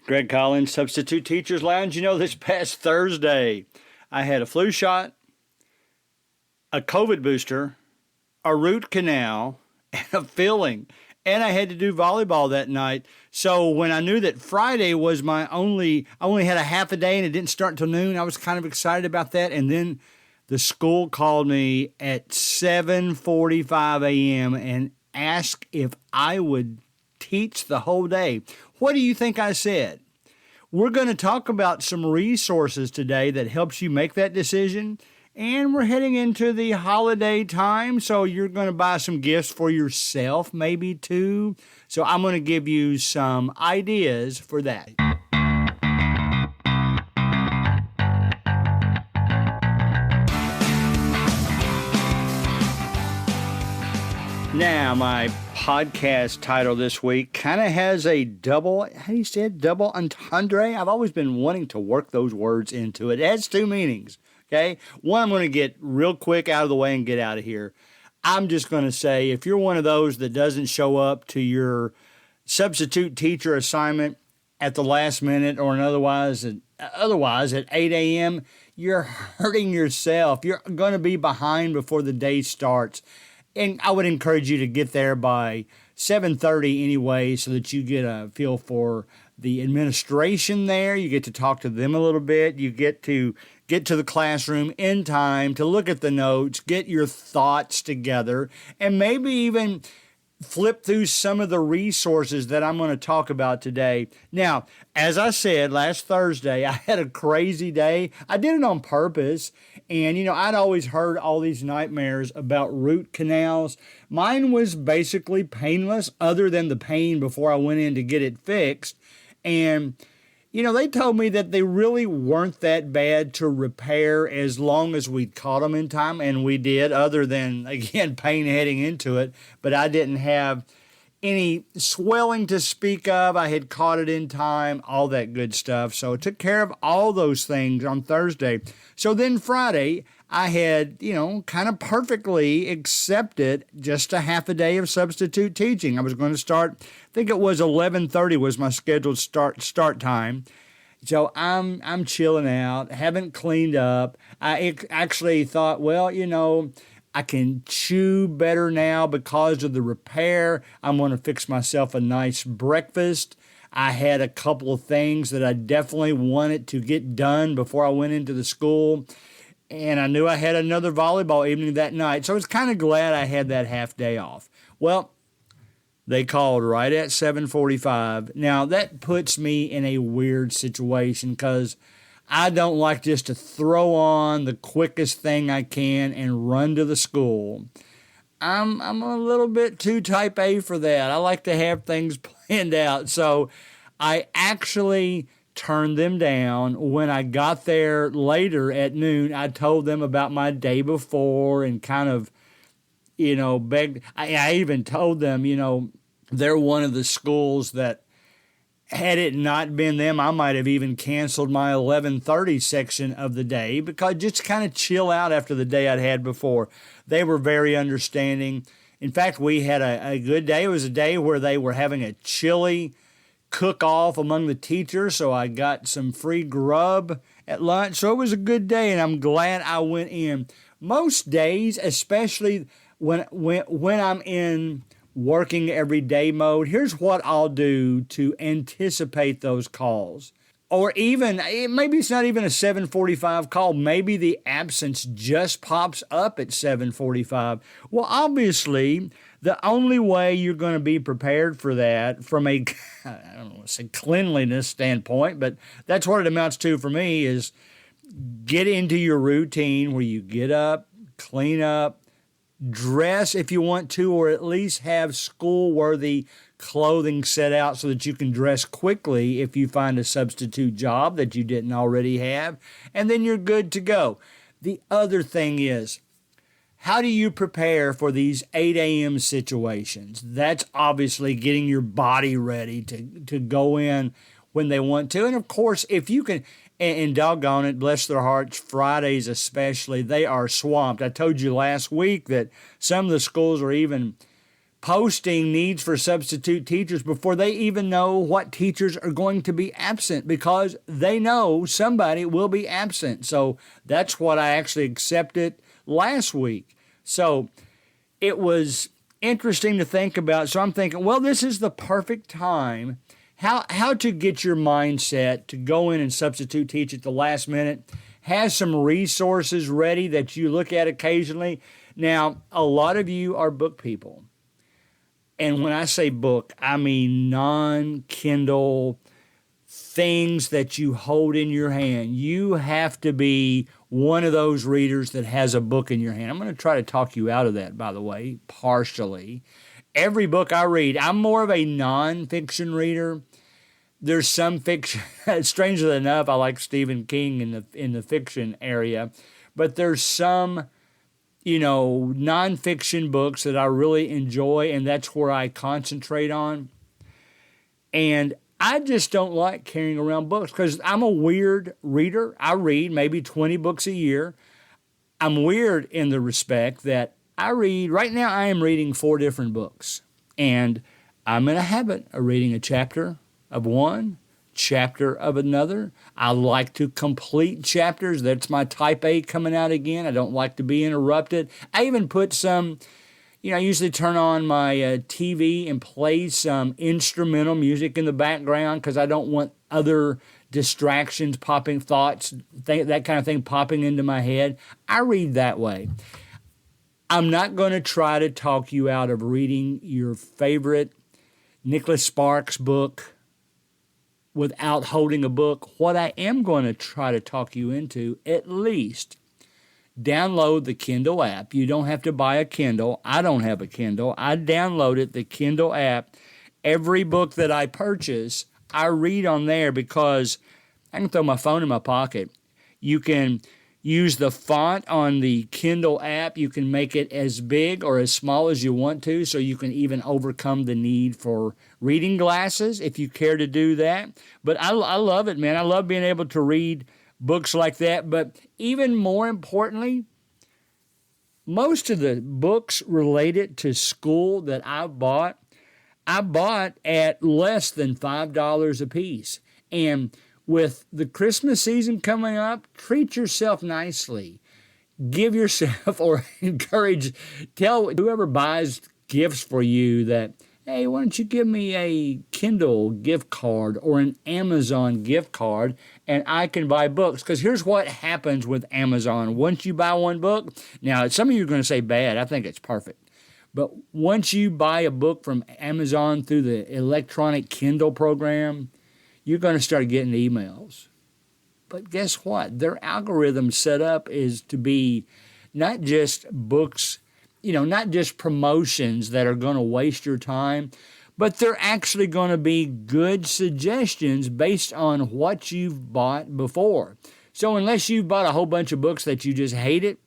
Greg Collins, Substitute Teachers Lounge. This past Thursday, I had a flu shot, a COVID booster, a root canal, and a filling. And I had to do volleyball that night. So when I knew that Friday was I only had a half a day and it didn't start until noon, I was kind of excited about that. And then the school called me at 7:45 a.m. and asked if I would teach the whole day. What do you think I said? We're going to talk about some resources today that helps you make that decision. And we're heading into the holiday time, so you're going to buy some gifts for yourself, maybe too. So I'm going to give you some ideas for that. Now, my podcast title this week kind of has a double entendre. I've always been wanting to work those words into it. It has two meanings. Okay, one I'm going to get real quick out of the way and get out of here. I'm just going to say if you're one of those that doesn't show up to your substitute teacher assignment at the last minute or otherwise at 8 a.m., you're hurting yourself. You're going to be behind before the day starts. And I would encourage you to get there by 7:30 anyway so that you get a feel for the administration there. You get to talk to them a little bit. You get to the classroom in time to look at the notes, get your thoughts together, and maybe even flip through some of the resources that I'm going to talk about today. Now, as I said last Thursday, I had a crazy day. I did it on purpose. And, I'd always heard all these nightmares about root canals. Mine was basically painless other than the pain before I went in to get it fixed. And, they told me that they really weren't that bad to repair as long as we'd caught them in time. And we did, other than, again, pain heading into it. But I didn't have any swelling to speak of. I had caught it in time, all that good stuff. So I took care of all those things on Thursday. So then Friday, I had, kind of perfectly accepted just a half a day of substitute teaching. I was going to start, I think it was 11:30 was my scheduled start time. So I'm chilling out, haven't cleaned up. I actually thought, well, I can chew better now because of the repair. I'm going to fix myself a nice breakfast. I had a couple of things that I definitely wanted to get done before I went into the school. And I knew I had another volleyball evening that night. So I was kind of glad I had that half day off. Well, they called right at 7:45. Now, that puts me in a weird situation because I don't like just to throw on the quickest thing I can and run to the school. I'm a little bit too type A for that. I like to have things planned out. So I actually turned them down. When I got there later at noon, I told them about my day before and kind of, begged. I even told them, they're one of the schools that had it not been them, I might have even canceled my 11:30 section of the day because just kind of chill out after the day I'd had before. They were very understanding. In fact, we had a good day. It was a day where they were having a chili cook-off among the teachers, so I got some free grub at lunch. So it was a good day, and I'm glad I went in. Most days, especially when I'm in working everyday mode, here's what I'll do to anticipate those calls. Or even, maybe it's not even a 7:45 call. Maybe the absence just pops up at 7:45. Well, obviously, the only way you're going to be prepared for that from a, I don't want to say cleanliness standpoint, but that's what it amounts to for me is get into your routine where you get up, clean up, dress if you want to, or at least have school-worthy clothing set out so that you can dress quickly if you find a substitute job that you didn't already have, and then you're good to go. The other thing is, how do you prepare for these 8 a.m. situations? That's obviously getting your body ready to go in when they want to. And of course, if you can, and doggone it, bless their hearts, Fridays especially, they are swamped. I told you last week that some of the schools are even posting needs for substitute teachers before they even know what teachers are going to be absent, because they know somebody will be absent. So that's what I actually accepted last week. So it was interesting to think about. So I'm thinking, well, this is the perfect time. How to get your mindset to go in and substitute teach at the last minute. Has some resources ready that you look at occasionally. Now, a lot of you are book people. And when I say book, I mean non-Kindle things that you hold in your hand. You have to be one of those readers that has a book in your hand. I'm going to try to talk you out of that, by the way, partially. Every book I read, I'm more of a non-fiction reader. There's some fiction. Strangely enough, I like Stephen King in the fiction area, but there's some nonfiction books that I really enjoy, and that's where I concentrate on. And I just don't like carrying around books because I'm a weird reader. I read maybe 20 books a year. I'm weird in the respect that right now I am reading 4 different books, and I'm in a habit of reading a chapter of one, chapter of another. I like to complete chapters. That's my type A coming out again. I don't like to be interrupted. I even put some, I usually turn on my TV and play some instrumental music in the background because I don't want other distractions, popping thoughts, that kind of thing popping into my head. I read that way. I'm not going to try to talk you out of reading your favorite Nicholas Sparks book without holding a book. What I am going to try to talk you into, at least download the Kindle app. You don't have to buy a Kindle. I don't have a Kindle. I downloaded the Kindle app. Every book that I purchase, I read on there because I can throw my phone in my pocket. You can use the font on the Kindle app. You can make it as big or as small as you want to, so you can even overcome the need for reading glasses if you care to do that. But I love it, man. I love being able to read books like that. But even more importantly, most of the books related to school that I bought at less than $5 a piece. And with the Christmas season coming up, treat yourself nicely. Give yourself or tell whoever buys gifts for you that, hey, why don't you give me a Kindle gift card or an Amazon gift card and I can buy books? Because here's what happens with Amazon. Once you buy one book, now some of you are going to say bad. I think it's perfect. But once you buy a book from Amazon through the electronic Kindle program, you're going to start getting emails. But guess what? Their algorithm set up is to be not just books, not just promotions that are going to waste your time, but they're actually going to be good suggestions based on what you've bought before. So unless you've bought a whole bunch of books that you just hated,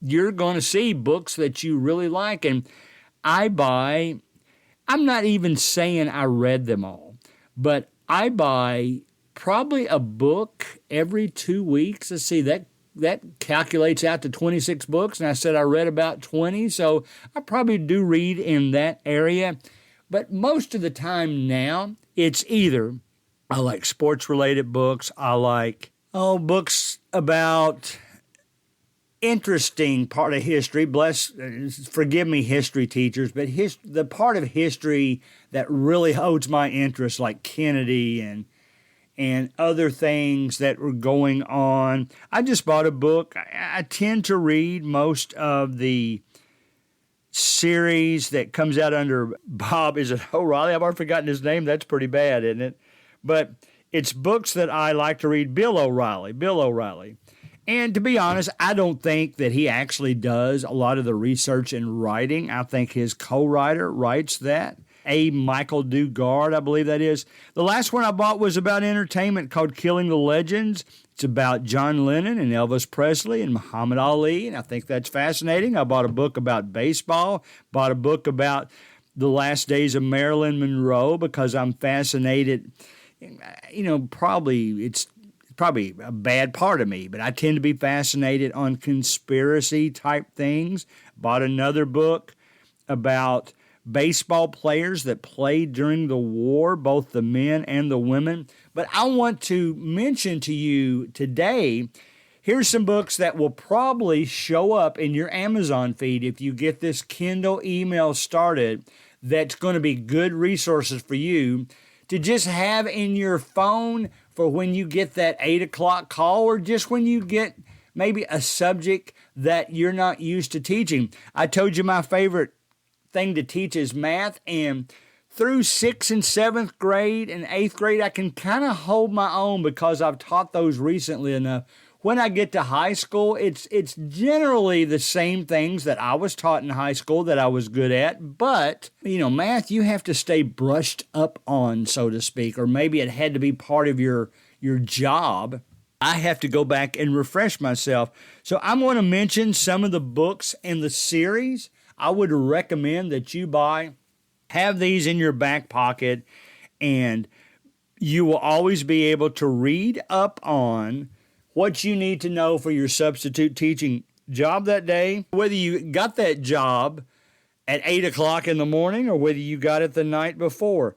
you're going to see books that you really like. And I'm not even saying I read them all, but I buy probably a book every 2 weeks. Let's see, that calculates out to 26 books, and I said I read about 20, so I probably do read in that area. But most of the time now, it's either I like sports-related books, I like books about interesting part of history. Forgive me, history teachers, but the part of history that really holds my interest, like Kennedy and other things that were going on. I just bought a book. I tend to read most of the series that comes out under Bob. Is it O'Reilly? I've already forgotten his name. That's pretty bad, isn't it? But it's books that I like to read. Bill O'Reilly. And to be honest, I don't think that he actually does a lot of the research and writing. I think his co-writer writes that. Michael Dugard, I believe that is. The last one I bought was about entertainment called Killing the Legends. It's about John Lennon and Elvis Presley and Muhammad Ali, and I think that's fascinating. I bought a book about baseball, bought a book about the last days of Marilyn Monroe because I'm fascinated. It's probably a bad part of me, but I tend to be fascinated on conspiracy type things. Bought another book about baseball players that played during the war, both the men and the women. But I want to mention to you today, here's some books that will probably show up in your Amazon feed if you get this Kindle email started, that's going to be good resources for you to just have in your phone for when you get that 8 o'clock call, or just when you get maybe a subject that you're not used to teaching. I told you my favorite thing to teach is math, and through 6th and 7th grade and 8th grade, I can kind of hold my own because I've taught those recently enough. When I get to high school, it's generally the same things that I was taught in high school that I was good at. But, math, you have to stay brushed up on, so to speak, or maybe it had to be part of your job. I have to go back and refresh myself. So I'm going to mention some of the books in the series I would recommend that you buy. Have these in your back pocket, and you will always be able to read up on what you need to know for your substitute teaching job that day, whether you got that job at 8 o'clock in the morning or whether you got it the night before.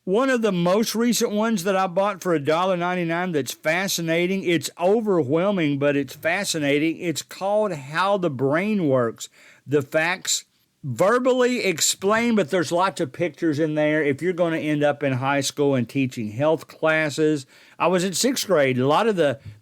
One of the most recent ones that I bought for $1.99 that's fascinating, it's overwhelming, but it's fascinating. It's called How the Brain Works. The facts verbally explained, but there's lots of pictures in there. If you're going to end up in high school and teaching health classes, I was in 6th grade.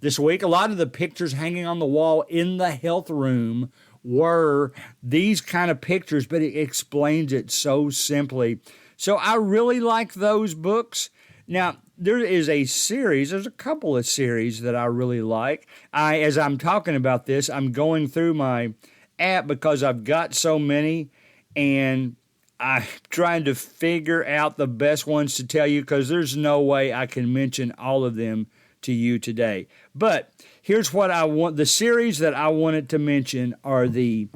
This week, a lot of the pictures hanging on the wall in the health room were these kind of pictures, but it explains it so simply. So I really like those books. Now, there is there's a couple of series that I really like. As I'm talking about this, I'm going through my app because I've got so many, and I'm trying to figure out the best ones to tell you because there's no way I can mention all of them to you today. But here's what I want. The series that I wanted to mention are the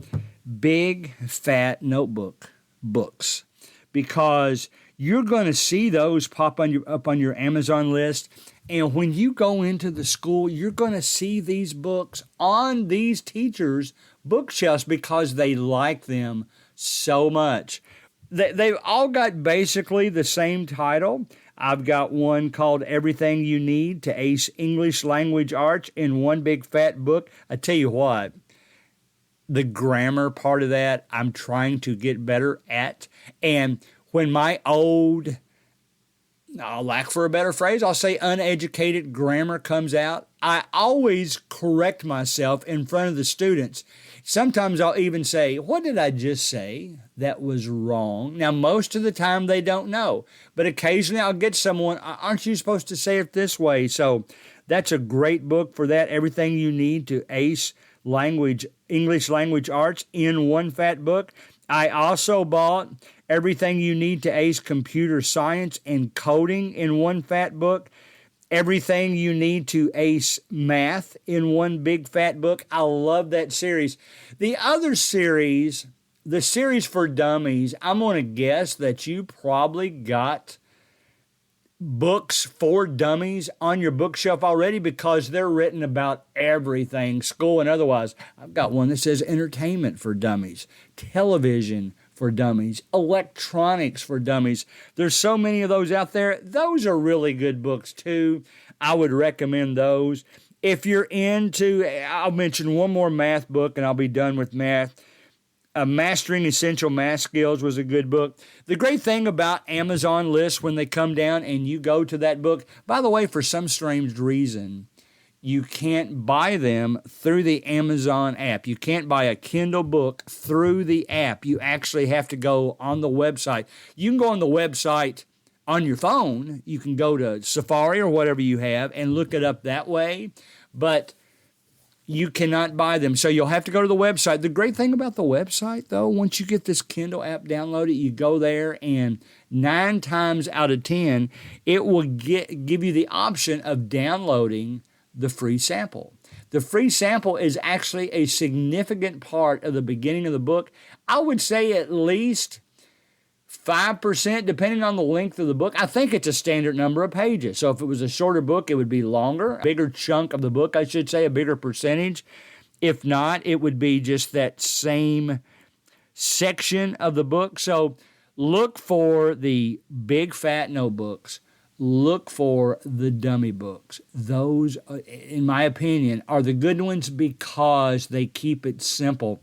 Big Fat Notebook books, because you're going to see those pop up on your Amazon list. And when you go into the school, you're going to see these books on these teachers' bookshelves because they like them so much. They've all got basically the same title. I've got one called Everything You Need to Ace English Language Arts in one big fat book. I tell you what, the grammar part of that, I'm trying to get better at. And when my old, lack for a better phrase, I'll say uneducated grammar comes out, I always correct myself in front of the students. Sometimes I'll even say, what did I just say that was wrong? Now, most of the time they don't know, but occasionally I'll get someone, aren't you supposed to say it this way? So that's a great book for that. Everything You Need to Ace English Language Arts in one fat book. I also bought Everything You Need to Ace Computer Science and Coding in one fat book. Everything You Need to Ace Math in one big fat book. I love that series. The other series, the series for dummies, I'm going to guess that you probably got books for dummies on your bookshelf already because they're written about everything, school and otherwise. I've got one that says entertainment for dummies, television for dummies, electronics for dummies. There's so many of those out there. Those are really good books too. I would recommend those. If you're into, I'll mention one more math book and I'll be done with math. Mastering Essential Math Skills was a good book. The great thing about Amazon lists when they come down and you go to that book, by the way, for some strange reason, you can't buy them through the Amazon app. You can't buy a Kindle book through the app. You actually have to go on the website. You can go on the website on your phone. You can go to Safari or whatever you have and look it up that way, but you cannot buy them. So you'll have to go to the website. The great thing about the website, though, once you get this Kindle app downloaded, you go there and 9 times out of 10, it will give you the option of downloading the free sample. The free sample is actually a significant part of the beginning of the book. I would say at least 5%, depending on the length of the book. I think it's a standard number of pages. So if it was a shorter book, it would be longer, a bigger chunk of the book, I should say, a bigger percentage. If not, it would be just that same section of the book. So Look for the big fat notebooks. Look for the dummy books. Those, in my opinion, are the good ones because they keep it simple.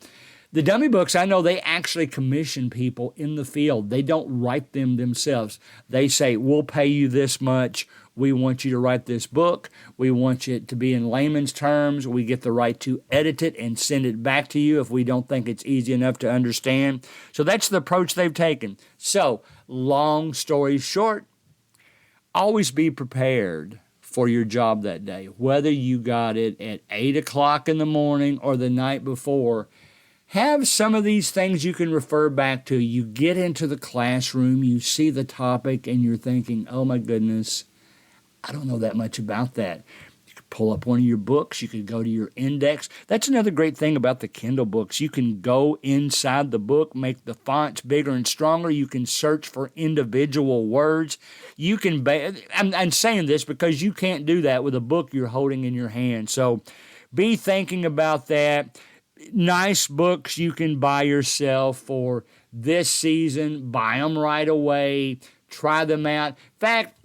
The dummy books, I know they actually commission people in the field. They don't write them themselves. They say, we'll pay you this much. We want you to write this book. We want it to be in layman's terms. We get the right to edit it and send it back to you if we don't think it's easy enough to understand. So that's the approach they've taken. So, long story short, always be prepared for your job that day, whether you got it at 8 o'clock in the morning or the night before. Have some of these things you can refer back to. You get into the classroom, you see the topic, and you're thinking, oh my goodness, I don't know that much about that. You could pull up one of your books. You could go to your index. That's another great thing about the Kindle books. You can go inside the book, make the fonts bigger and stronger. You can search for individual words. You can, I'm saying this because you can't do that with a book you're holding in your hand. So be thinking about that. Nice books you can buy yourself for this season. Buy them right away. Try them out. In fact,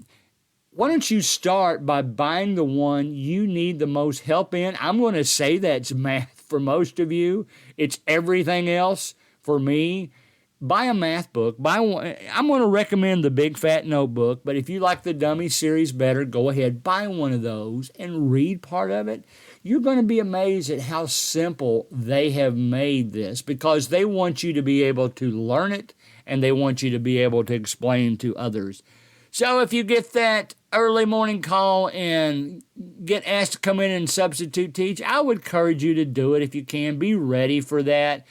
why don't you start by buying the one you need the most help in? I'm going to say that's math for most of you. It's everything else for me. Buy a math book. Buy one. I'm going to recommend the Big Fat Notebook, but if you like the Dummy series better, go ahead, buy one of those and read part of it. You're going to be amazed at how simple they have made this because they want you to be able to learn it and they want you to be able to explain to others. So if you get that early morning call and get asked to come in and substitute teach, I would encourage you to do it if you can. Be ready for that.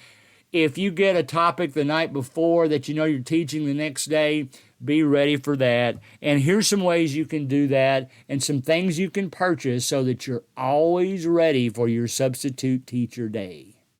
If you get a topic the night before that you know you're teaching the next day, be ready for that. And here's some ways you can do that and some things you can purchase so that you're always ready for your substitute teacher day.